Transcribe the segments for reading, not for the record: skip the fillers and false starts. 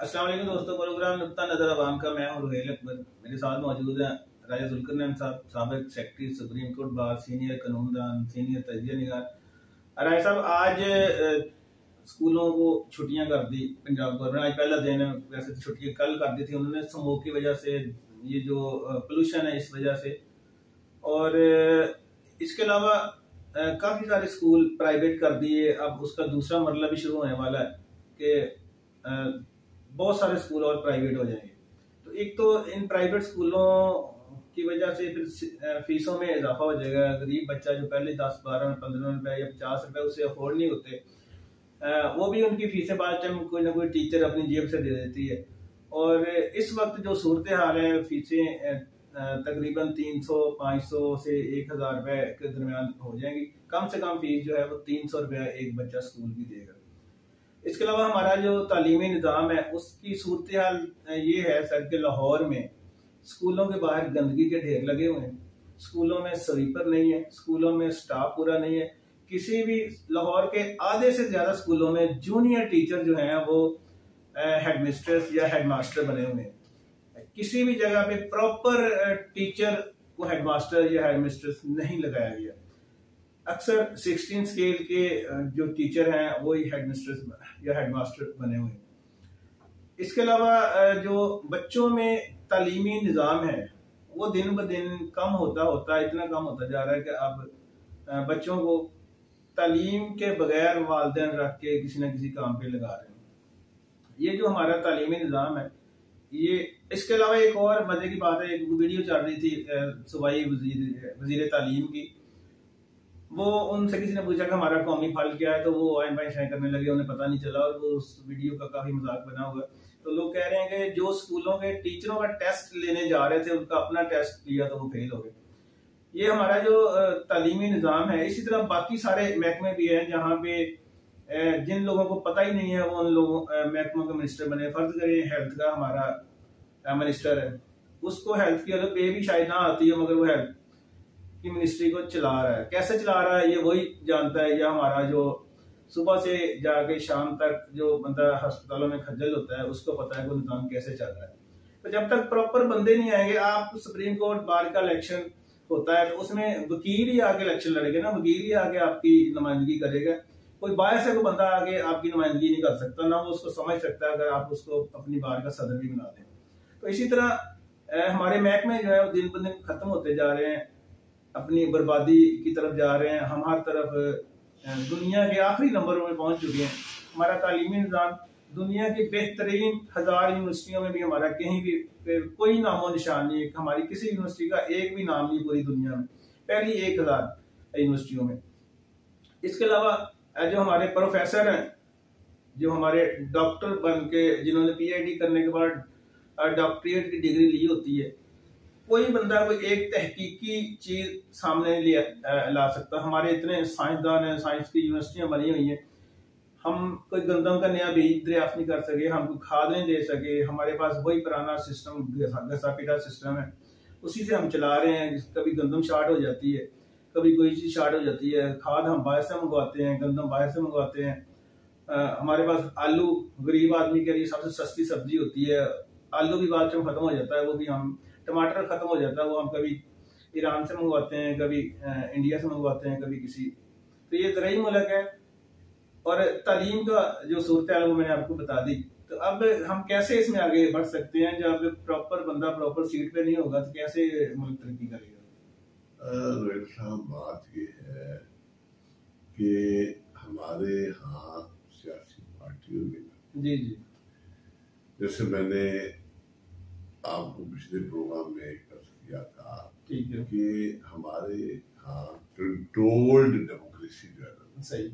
अस्सलाम वालेकुम दोस्तों, प्रोग्राम नुक्ता नजर अवाम का मैं हूं रुहैल अकबर। मेरे साथ मौजूद हैं राजा जुल्करनैन साहब, साबिक secretary supreme court bar, senior कानूनदान, senior तजिया निगार। राजा साहब, आज स्कूलों को छुट्टियां कर दी पंजाब गवर्नमेंट। आज पहला दिन है, वैसे तो छुट्टियां कल कर दी थी उन्होंने, स्मोक की वजह से, ये जो पोल्यूशन है इस वजह से। और इसके अलावा काफ़ी सारे स्कूल प्राइवेट कर दिए। अब उसका दूसरा मरला भी शुरू होने वाला है कि बहुत सारे स्कूल और प्राइवेट हो जाएंगे। तो एक तो इन प्राइवेट स्कूलों की वजह से फिर फीसों में इजाफा हो जाएगा। गरीब बच्चा जो पहले 10, 12, 15 रुपए या 50 रुपए उसे अफोर्ड नहीं होते, वो भी उनकी फीसें बाद टाइम कोई ना कोई टीचर अपनी जेब से दे देती है। और इस वक्त जो सूरत हाल है, फीसें तकरीबन 300, 500 से 1000 रुपए के दरमियान हो जाएंगी। कम से कम फीस जो है वो 300 रुपया एक बच्चा स्कूल की देगा। इसके अलावा हमारा जो तालीमी निज़ाम है उसकी सूरत हाल ये है सर कि लाहौर में स्कूलों के बाहर गंदगी के ढेर लगे हुए हैं। स्कूलों में स्वीपर नहीं है, स्कूलों में स्टाफ पूरा नहीं है। किसी भी लाहौर के आधे से ज्यादा स्कूलों में जूनियर टीचर जो हैं वो हेडमिस्ट्रेस या हेडमास्टर बने हुए हैं। किसी भी जगह पे प्रॉपर टीचर को हेडमास्टर या हेडमिस्ट्रेस नहीं लगाया गया। अक्सर 16 स्केल के जो टीचर हैं वही हेडमिस्ट्रेस या हेडमास्टर बने हुए हैं। इसके अलावा जो बच्चों में तालीमी निज़ाम है वो दिन ब दिन कम होता इतना कम होता जा रहा है कि अब बच्चों को तालीम के बगैर वालिदैन रख के किसी न किसी काम पे लगा रहे हैं। ये जो हमारा तालीमी निज़ाम है ये, इसके अलावा एक और मजे की बात है, एक वीडियो चल रही थी सूबाई वजीर तालीम की। वो उनसे किसी ने पूछा कि हमारा कौमी फल क्या है, तो वो आइन बाइन शाइन करने लगे, उन्हें पता नहीं चला और वो उस वीडियो का काफी मजाक बना हुआ। तो लोग कह रहे हैं कि जो स्कूलों के टीचरों का टेस्ट लेने जा रहे थे उनका अपना टेस्ट लिया तो वो फेल हो गए। ये हमारा जो तालीमी निज़ाम है। इसी तरह बाकी सारे महकमे भी हैं जहाँ पे जिन लोगों को पता ही नहीं है वो उन लोगों महकमों के मिनिस्टर बने। फर्ज करें हेल्थ का हमारा मिनिस्टर है, उसको हेल्थ की अलग पे भी शायद ना आती है, मगर वो हेल्थ की मिनिस्ट्री को चला रहा है। कैसे चला रहा है ये वही जानता है, या हमारा जो सुबह से जाके शाम तक जो बंदा अस्पतालों में खज्जल होता है उसको पता है वो निज़ाम कैसे चल रहा है। तो जब तक प्रॉपर बंदे नहीं आएंगे, आप सुप्रीम कोर्ट बार का इलेक्शन होता है तो उसमें वकील ही आके इलेक्शन लड़ेगा ना, वकील ही आके आपकी नुमाइंदगी करेगा। कोई बाहर से कोई बंदा आके आपकी नुमाइंदगी नहीं कर सकता, ना वो उसको समझ सकता है अगर आप उसको अपनी बार का सदर भी बना दें। तो इसी तरह हमारे महकमे जो है वो दिन ब दिन खत्म होते जा रहे हैं, अपनी बर्बादी की तरफ जा रहे हैं। हम हर तरफ दुनिया के आखिरी नंबरों में पहुंच चुके हैं। हमारा तालीमी निज़ाम दुनिया की बेहतरीन 1000 यूनिवर्सिटियों में भी हमारा कहीं भी कोई नामो निशान नहीं है। हमारी किसी यूनिवर्सिटी का एक भी नाम नहीं पूरी दुनिया में, पहली 1000 यूनिवर्सिटियों में। इसके अलावा जो हमारे प्रोफेसर हैं, जो हमारे डॉक्टर बन के जिन्होंने PhD करने के बाद डॉक्टरेट की डिग्री ली होती है, कोई बंदा कोई एक तहकीकी चीज सामने ला सकता। हमारे इतने साइंसदान हैं, साइंस की यूनिवर्सिटियां बनी हुई हैं, हम कोई गंदम का नया बीज दरियाफ्त नहीं कर सके, हम कोई खाद नहीं दे सके। हमारे पास वही पुराना सिस्टम, घसा पीटा सिस्टम है, उसी से हम चला रहे हैं। कभी गंदम शार्ट हो जाती है, कभी कोई चीज शार्ट हो जाती है, खाद हम बाहर से मंगवाते हैं, गंदम बाहर से मंगवाते हैं। हमारे पास आलू गरीब आदमी के लिए सबसे सस्ती सब्जी होती है, आलू भी बाद में खत्म हो जाता है, वो भी हम, टमाटर खत्म हो जाता है वो हम कभी ईरान से मंगवाते हैं, कभी इंडिया से मंगवाते हैं, कभी किसी। तो ये ज़राई मुल्क है और तालीम का जो सूरत है वो मैंने आपको बता दी। तो अब हम कैसे इसमें आगे बढ़ सकते हैं? जब प्रॉपर बंदा प्रॉपर सीट पे नहीं होगा तो कैसे मुल्क तरक्की करेगा? रोहित साहब, बात ये है कि हमारे यहाँ सियासी पार्टियों में जी जी, जैसे मैंने आपको पिछले प्रोग्राम में अर्ज किया था, ठीक है, कि हमारे यहाँ कंट्रोल्ड डेमोक्रेसी जो है सही,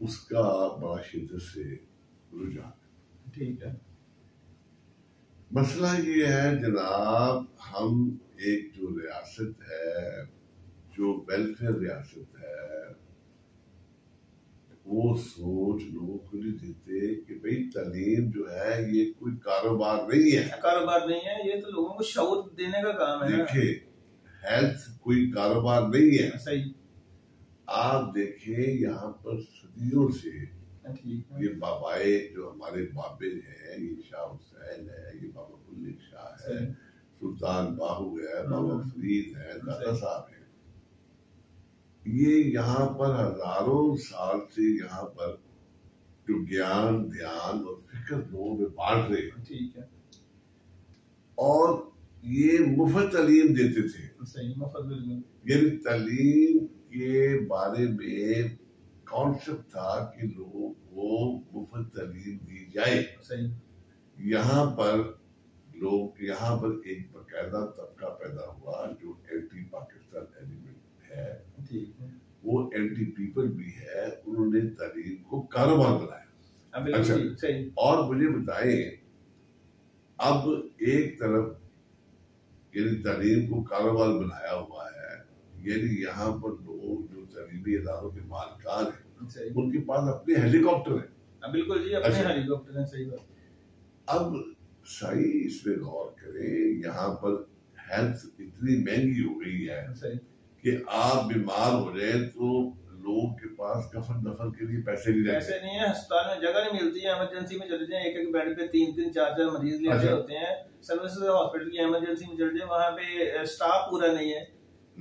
उसका बड़ा शिद्दत से रुझान, ठीक है। मसला ये है जनाब, हम एक जो रियासत है, जो वेलफेयर रियासत है, वो सोच लोगों को नहीं देते कि भाई तालीम जो है ये कोई कारोबार नहीं है। कारोबार नहीं है, ये तो लोगों को शऊर देने का काम है। देखिए, हेल्थ कोई कारोबार नहीं है। सही। आप देखें यहाँ पर सदियों से ठीक है। ये बाबाए जो हमारे बाबे हैं, ये शाह हुसैन है, ये बाबा बुल्ले शाह है, सुल्तान बाहू है, बाबा फरीद है, दादा साहब है। ये यहाँ पर हजारों साल से यहाँ पर जो ज्ञान ध्यान और फिक्र लोगों में बांट रहे हैं। ठीक है। और ये मुफ्त तालीम देते थे। सही, मुफ्त बिल्कुल। यानी तालीम के बारे में कॉन्सेप्ट था कि लोगों को मुफ्त तालीम दी जाए। सही। यहाँ पर एक बकायदा तबका पैदा हुआ जो एंटी पाकिस्तान एलिमेंट है। ठीक है। वो एंटी पीपल भी है, उन्होंने तालीम को कारोबार बनाया। अच्छा, सही। और मुझे बताएं, अब एक तरफ यानी तालीम को कारोबार बनाया हुआ है, यानी यहाँ पर लोग जो तालीमी इदारों के मालिकान हैं उनके पास अपने हेलीकॉप्टर है। बिल्कुल जी, अपने हेलीकॉप्टर है। सही बात। अब सही इसमें गौर करें, यहाँ पर हेल्थ इतनी महंगी हो गई है कि आप बीमार हो जाए तो लोगों के पास कफन दफन के लिए पैसे नहीं है। अस्पताल में जगह नहीं मिलती है, इमरजेंसी में चले जाए, एक बेड पे 3-3 4-4 मरीज लेटे होते हैं। सर्विसेज हॉस्पिटल की इमरजेंसी में चले जाए, वहाँ पे स्टाफ पूरा नहीं है।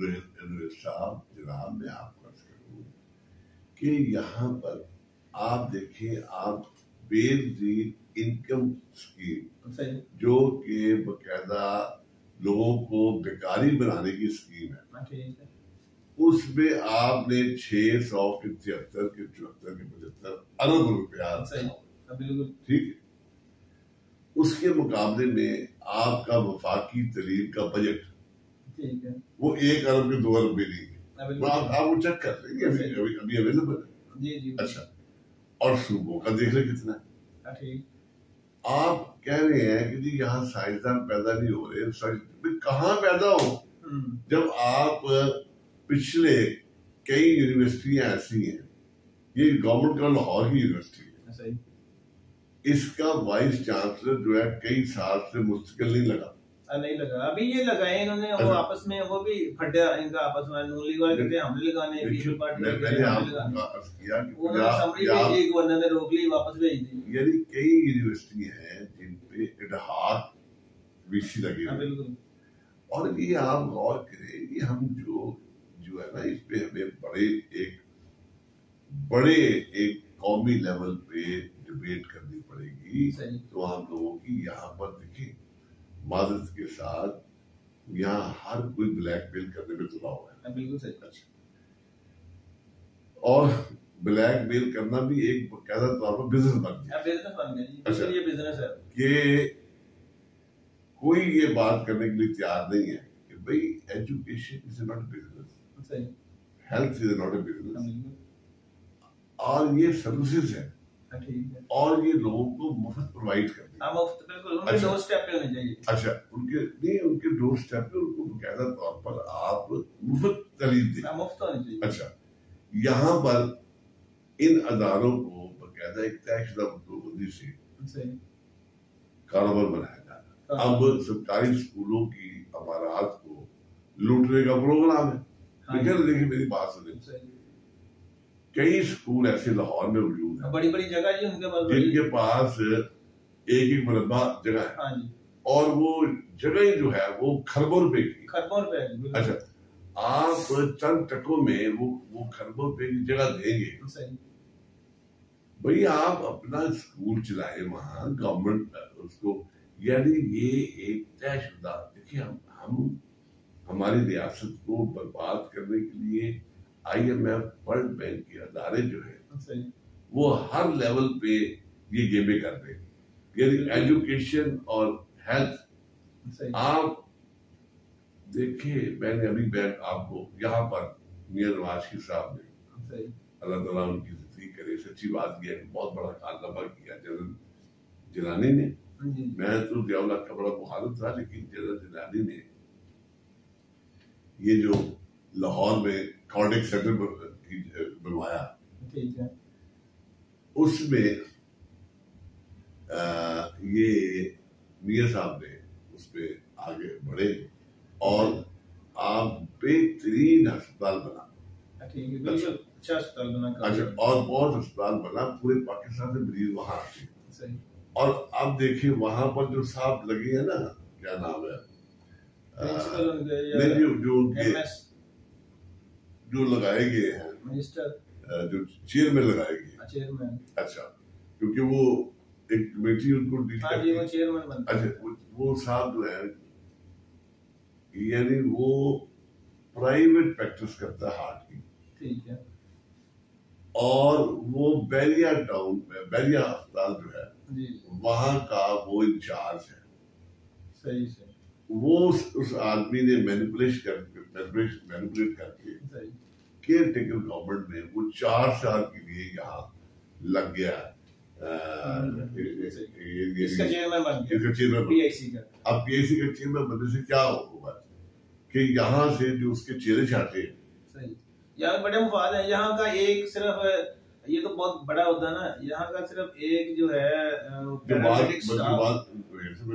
साहब जनाब, मैं आपको अर्ज करूं कि यहाँ पर आप देखिए, आप बेसिक इनकम स्कीम जो कि बकायदा लोगों को बेकारी बनाने की स्कीम है, उसमें आपने 600 के 73 के 74 के 75 अरब रुपया, ठीक है, उसके मुकाबले में आपका वफाकी तालीम का बजट, ठीक है, वो 1 अरब के 2 अरब भी नहीं है। आप वो चेक कर लेंगे, अभी अवेलेबल है। जी जी। अच्छा, और सूबों का देख रहे कितना है। आप कह रहे हैं कि जी यहाँ साइंसदान पैदा नहीं हो रहे, कहाँ पैदा हो, जब आप पिछले कई यूनिवर्सिटियां ऐसी हैं, ये गवर्नमेंट का लाहौर की यूनिवर्सिटी है, इसका वाइस चांसलर जो है कई साल से मुस्तकिल नहीं लगा। अभी ये लगाए इन्होंने, वो आपस में वो भी फटा इनका आपस में, नूली वाले कहते हैं हमने लगाने, पीपल पार्टी मैंने आपको अर्ज किया कि गवर्नर ने रोक ली, वापस भेज दी। यानी कई यूनिवर्सिटी हैं जिन पे इडहाक वीसी लगे हुए, और ये आप गौर करें कि हम जो है ना, इस पे हमें बड़े एक कौमी लेवल पे डिबेट करनी पड़ेगी। तो हम लोगों की यहाँ पर देखिए, मादरत के साथ यहाँ हर कोई ब्लैकमेल करने में तुला हुआ है। बिल्कुल सही। अच्छा, और ब्लैकमेल करना भी एक बकायदा तौर पर बिजनेस बन गया। अच्छा, ये बिजनेस है कि कोई ये बात करने के लिए तैयार नहीं है कि भाई education is not business, health is not a business, और ये सर्विसेज है, और ये लोगों को मुफ्त प्रोवाइड करते हैं। मुफ्त, बिल्कुल, उनके डोर स्टेप पे होनी चाहिए। अच्छा, उनके डोर स्टेप पे उनको बकायदा तौर पर आप मुफ्त तालीम दें, मुफ्त होनी चाहिए। अच्छा, यहाँ पर इन अदारों को बकायदा एक तयशुदा बंदी से कारोबार बनाया जा रहा है। अब सरकारी स्कूलों की अमारात को लूटने का प्रोग्राम है। देखिए मेरी बात सुने, कई स्कूल ऐसे लाहौर में मौजूद है, बड़ी बड़ी जगह जी उनके पास, जिनके पास एक मुरब्बा जगह है। हाँ जी। और वो जगह जो है वो खरबों रुपए की। अच्छा, आप चंद टकों में वो खरबों रुपए की जगह देंगे, भाई आप अपना स्कूल चलाए वहां, गवर्नमेंट उसको, यानी ये एक तयशुदा, देखिए हम हमारी रियासत को बर्बाद करने के लिए IMF, वर्ल्ड बैंक के अदारे जो है वो हर लेवल पे ये गेमें कर रहे हैं, यानी एजुकेशन और हेल्थ। आप देखिए, मैंने अभी आपको यहाँ पर मियां नवाज शरीफ साहब ने, अल्लाह ताला उनकी जिंदगी करे, सच्ची बात किया, बहुत बड़ा कारनामा किया जनरल जिलानी ने। मैं तो जियाउल हक का बड़ा मुखालिफ था, लेकिन जनरल जिलानी ने ये जो लाहौर में कार्डियक सेंटर बनवाया, ठीक है, उसमें ये मियां साहब ने उस पे आगे बढ़े और आप बेहतरीन अस्पताल बना। अच्छा अस्पताल बना। अच्छा, और बहुत अस्पताल बना, पूरे पाकिस्तान से मरीज वहां आते हैं। और अब देखिए वहां पर जो साहब लगे हैं ना, क्या नाम है, नहीं जो लगाए गए हैं मिनिस्टर, जो चेयरमैन लगाए गए, चेयरमैन, अच्छा, क्योंकि वो एक कमेटी उनको डील करती है, वो चेयरमैन बनता है। अच्छा, वो साहब जो है, यानी वो प्राइवेट प्रैक्टिस करता है हार्ट की, ठीक है, और वो बैरिया टाउन में, बैरिया अस्पताल जो है वहां का वो इंचार्ज है। सही से वो उस आदमी ने मैनिपुलेट करके केयर टेकर गवर्नमेंट में वो 4 साल के लिए यहाँ लग गया, इसका चेयरमैन बन गया, पीआईसी का। अब पीआईसी का चेयरमैन बनने से क्या होगा कि यहाँ से जो उसके चेहरे चाहते हैं, सही, यहाँ बड़े मुफाद है। यहाँ का एक सिर्फ, ये तो बहुत बड़ा होता है ना, यहाँ का सिर्फ एक जो है मैं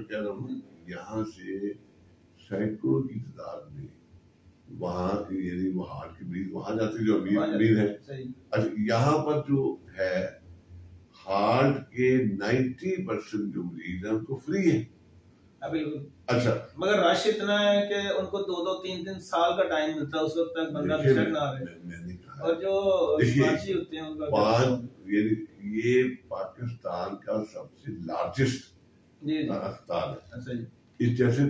कह रहा हूँ, यहाँ से सैकड़ों की तादाद में वहाँ, यानी वो हार्ट के मरीज वहां जाते जो अमीर है। अच्छा, यहाँ पर जो है हार्ट के 90% जो मरीज है उनको फ्री है। बिल्कुल। अच्छा, मगर रश इतना है कि उनको 2-3 साल का टाइम मिलता है, उस वक्त तक बंदा बेशक ना आवे। और जो स्वाची होते हैं उनका, ये पाकिस्तान का सबसे लार्जेस्ट अस्पताल है। अच्छा, इस जैसे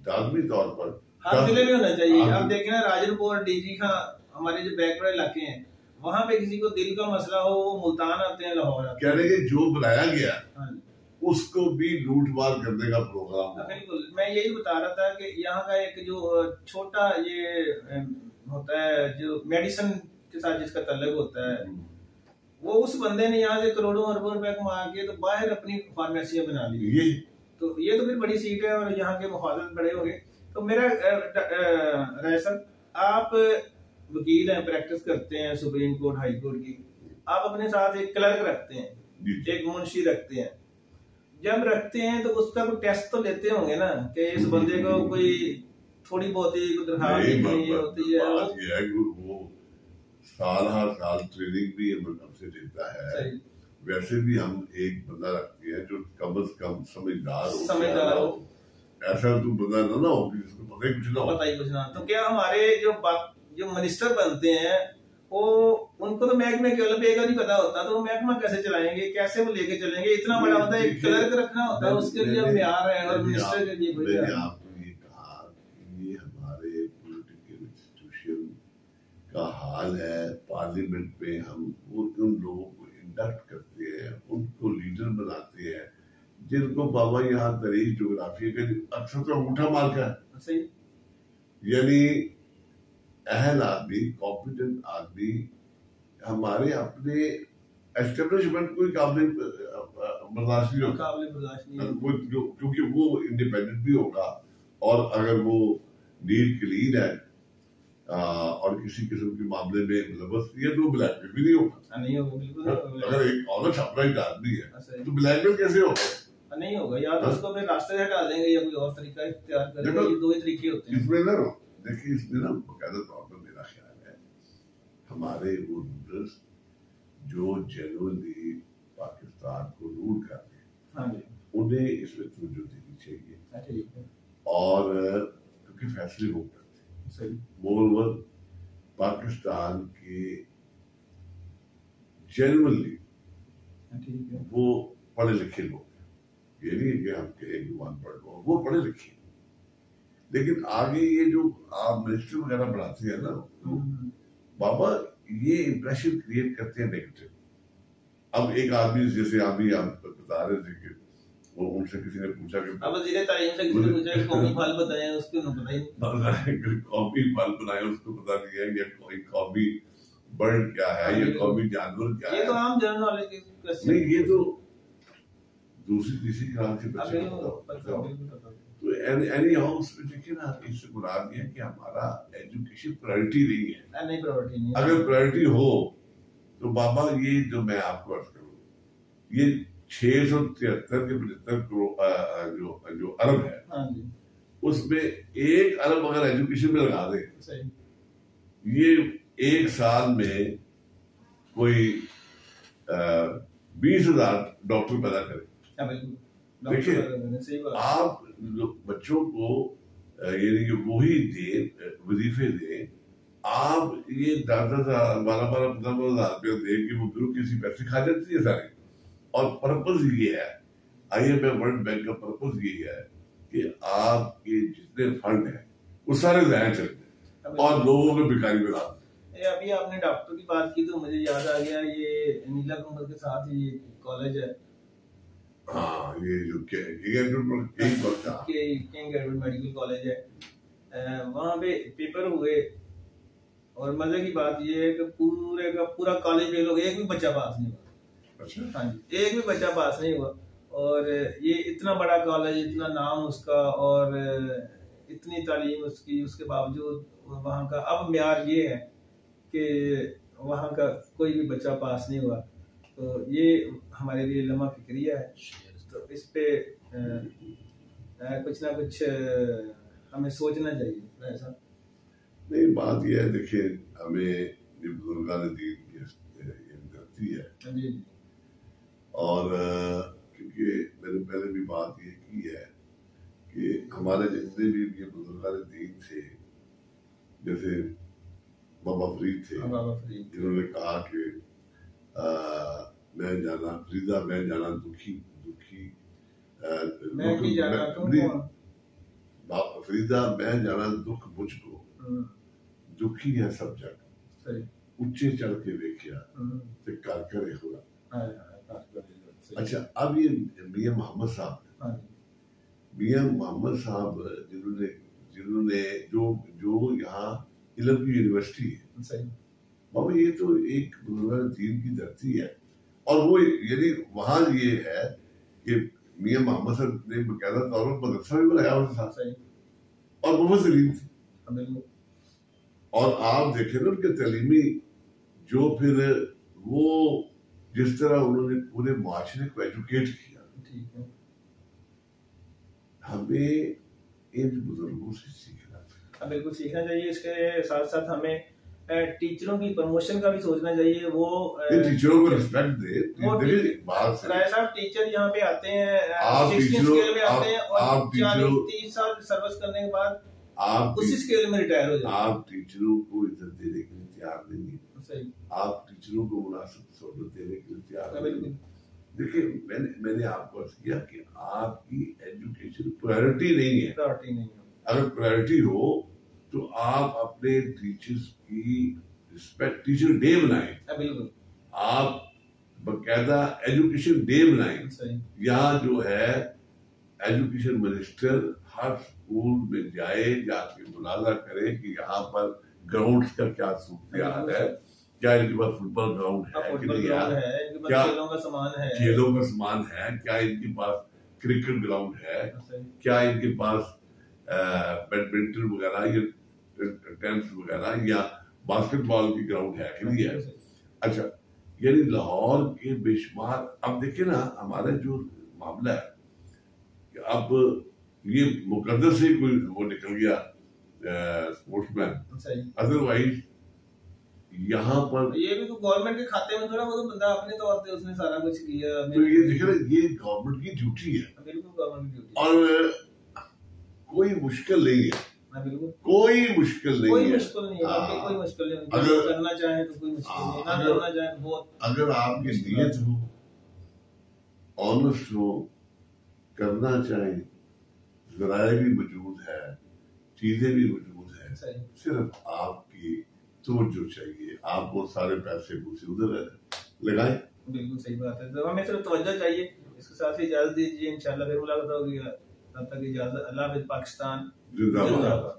लाजमी तौर पर हर जिले में होना चाहिए। आप देखें ना, राजनपुर, डीजी खां, हमारे जो बैकवर्ड इलाके हैं, वहाँ पे किसी को दिल का मसला हो, वो मुल्तान आते हैं, लाहौर आते हैं। कह रहे जो बनाया गया उसको भी लूट मार करने का प्रोग्राम। बिल्कुल, मैं यही बता रहा था कि यहाँ का एक जो छोटा ये होता है, जो मेडिसिन के साथ जिसका तल्लुक होता है, वो उस बंदे ने यहाँ से करोड़ों अरबों रुपए कमा के तो बाहर अपनी फार्मेसियां बना ली। ये तो फिर बड़ी सीट है और यहाँ के मुखालत बड़े हो गए। तो मेरा रायसर, आप वकील हैं, प्रैक्टिस करते हैं सुप्रीम कोर्ट, हाई कोर्ट की, आप अपने साथ एक क्लर्क रखते हैं, एक मुंशी रखते हैं। जब रखते हैं तो उसका कोई टेस्ट तो लेते होंगे ना कि इस बंदे को कोई थोड़ी बहुत ही दरखास्त होती है। वो साल हर साल ट्रेनिंग भी हमसे लेता है। वैसे भी हम एक बंदा रखते हैं जो कम से कम समझदार हो। ऐसा तो बंदा ना हो जिसको पता ही कुछ ना। तो क्या हमारे जो मिनिस्टर बनते हैं, वो उनको तो महकमे के बेगा नहीं पता होता, तो वो महकमा कैसे चलाएंगे, कैसे वो लेके चलेंगे? इतना बड़ा होता है, एक क्लर्क रखना होता है, उसके लिए म्यार है, और मिनिस्टर के लिए मैंने आपको ये कहा कि ये हमारे पॉलिटिकल इंस्टीट्यूशन का हाल है। पार्लियामेंट में हम उन लोगों को इंडक्ट करते हैं, उनको लीडर बनाते हैं, जिनको बाबा यहाँ तरीक जोग्राफी का अक्सर तो अंगूठा मार का है, यानी अहल आदमी, कॉम्पिटेंट आदमी हमारे अपने एस्टेब्लिशमेंट कोई काबिल बर्दाश्त नहीं होगा, क्योंकि वो इंडिपेंडेंट भी होगा, और अगर वो नीट क्लीन है और किसी किस्म के मामले में मुलव्वस नहीं है तो ब्लैकमेल भी नहीं होगा। अगर एक ऑनेस्ट अपराइट आदमी है तो ब्लैकमेल कैसे होगा? नहीं होगा, या तो उसको फिर रास्ते से हटा देंगे या कोई और तरीका इख्तियार करेंगे। ये दो ही तरीके होते हैं इसमें ना। देखिए, इसमें ना बकायदा तौर पर मेरा ख्याल है हमारे वो रूलर्स जो जेन्युइनली पाकिस्तान को रूल करते हैं, उन्हें इसमें तवज्जो देनी चाहिए, और क्योंकि फैसले वो करते हैं। मोरओवर पाकिस्तान के जेन्युइनली वो पढ़े लिखे लोग, ये नहीं कि हम एक जुबान पढ़ लो, वो पढ़े लिखे, लेकिन आगे ये जो आप मिनिस्टर वगैरह बढ़ाते हैं ना, बाबा ये इंप्रेशन क्रिएट करते हैं नेगेटिव। अब एक आदमी, जैसे अभी आप बता रहे थे कि वो उनसे किसी ने पूछा कि अब वज़ीर तालीम से किसी ने पूछा कि कौमी फल बताएं, उसको न पता ही कौमी फल बनाए, उसको पता नहीं है ये कोई कौमी बर्ड क्या है, ये कौमी जानवर क्या है। ये तो आम जनरल नॉलेज की क्वेश्चन नहीं, ये तो दूसरी तीसरी क्लास के बच्चे को। तो एनी हाउस में देखिए ना, इससे मुराद ये है कि हमारा एजुकेशन प्रायोरिटी नहीं है। नहीं, प्रायोरिटी नहीं। अगर प्रायोरिटी हो तो बाबा ये जो मैं आपको अर्ज करूँ, ये 673 के 75 करोड़ जो अरब है, उसमें 1 अरब अगर एजुकेशन में लगा दे, ये 1 साल में कोई 20,000 डॉक्टर पैदा करे। देखिए आप बच्चों को यानी कि वही दे वजीफे दे, आप ये 10,000 12,000 रुपया दे कि वो ब्यूरोक्रेसी पैसे खा जाती है सारी। और पर्पज ये है, IMF वर्ल्ड बैंक का पर्पज ये है कि आपके जितने फंड है वो सारे जाया चलते और लोगों को भिखारी बना। अभी आपने डॉक्टर की बात की तो मुझे याद आ गया, ये नीला कुंभल के साथ ही कॉलेज है। हाँ, ये जो किंग एडवर्ड मेडिकल कॉलेज है, वहाँ पे पेपर हुए और मजे की बात ये है कि पूरे का पूरा कॉलेज फेल हो गया, एक भी बच्चा पास नहीं हुआ। अच्छा। हाँ जी, एक भी बच्चा पास नहीं हुआ। और ये इतना बड़ा कॉलेज, इतना नाम उसका और इतनी तालीम उसकी, उसके बावजूद वहाँ का अब म्यार ये है कि वहाँ का कोई भी बच्चा पास नहीं हुआ। तो ये हमारे लिए लम्हा फिक्रिया है। तो इस पे कुछ ना कुछ हमें सोचना चाहिए। ऐसा नहीं, बात यह है, देखिए हमें बुजुर्गान दीन की धरती है जी। और क्योंकि मैंने पहले भी बात ये की है कि हमारे जितने भी ये बुजुर्गान दीन थे, जैसे बाबा फरीद थे, जिन्होंने कहा कि मैं जाना फरीदा, मैं जाना दुखी दुखी फरीदा, मैं जाना दुख मुझको, दुखी है सब जग, ऊंचे चढ़ के देखिया ते कर करे हुआ। अच्छा, अब ये मियां मोहम्मद साहब जिन्होंने जो यहाँ इल्म की यूनिवर्सिटी है, बाबा ये तो एक बुजुर्गान दीन की धरती है। और वो यानी वहां ये है कि मियां मोहम्मद साहब ने बकायदा तौर पर मदरसा भी बनाया उनके साथ और मुफ्त सलीम थे। और आप देखें ना उनके तालीमी जो फिर वो जिस तरह उन्होंने पूरे मुआशरे को एजुकेट किया, हमें इन बुजुर्गों से सीखना, बिल्कुल सीखना चाहिए। इसके साथ साथ हमें टीचरों की प्रमोशन का भी सोचना चाहिए। वो टीचरों को रिस्पेक्ट दे। राय साहब टीचर यहाँ पे आते हैं, 16 स्केल में आते हैं और 30 साल सर्विस करने के बाद आप उसी स्केल में रिटायर हो जाते हैं। आप टीचरों को इज्जत देने के लिए तैयार नहीं है। आप टीचरों को मुनासिब सहूलत देने के लिए तैयार नहीं। देखिए मैंने आपको अर्ज किया कि आपकी एजुकेशन प्रायोरिटी नहीं है। अगर प्रायोरिटी हो तो आप अपने टीचर्स की रिस्पेक्ट, टीचर डे बनाएं। बिल्कुल, आप बकायदा एजुकेशन डे बनाएं। यहाँ जो है एजुकेशन मिनिस्टर हर स्कूल में जाके मुलाजा करे कि यहाँ पर ग्राउंड्स का क्या सूरत है, क्या इनके पास फुटबॉल ग्राउंड है कि नहीं है, क्या खेलों का सामान है, क्या इनके पास क्रिकेट ग्राउंड है, क्या इनके पास बैडमिंटन वगैरह या टेनिस वगैरह या बास्केटबॉल की ग्राउंड है कि नहीं है। अच्छा, यानी लाहौर के बेशुमार, अब देखिए ना हमारा जो मामला है कि अब ये मुकद्दर से कोई वो निकल गया स्पोर्ट्समैन, अदरवाइज यहाँ पर ये भी तो गवर्नमेंट के खाते में थोड़ा, वो तो बंदा अपने तौर पे उसने सारा कुछ किया। तो ये देखिए ना, ये गवर्नमेंट की ड्यूटी है। बिल्कुल गवर्नमेंट की ड्यूटी, और कोई मुश्किल नहीं है। कोई मुश्किल नहीं है। कोई मुश्किल नहीं है। कोई मुश्किल नहीं है। अगर करना चाहे तो कोई मुश्किल नहीं, ना करना चाहे बहुत। अगर आपकी नीयत हो, ऑनेस्ट हो, करना चाहे, ज़राए भी मौजूद है, चीजें भी मौजूद है, सिर्फ आपकी तवज्जो चाहिए। आपको सारे पैसे उधर लगाएं। बिल्कुल सही बात है, तो हमें सिर्फ तवज्जो चाहिए। इसके साथ ही इजाजत दीजिए, इंशाल्लाह फिर मुलाकात होगी। तब तक इजाजत। अल्लाह हाफ़िज़। पाकिस्तान जिंदाबाद।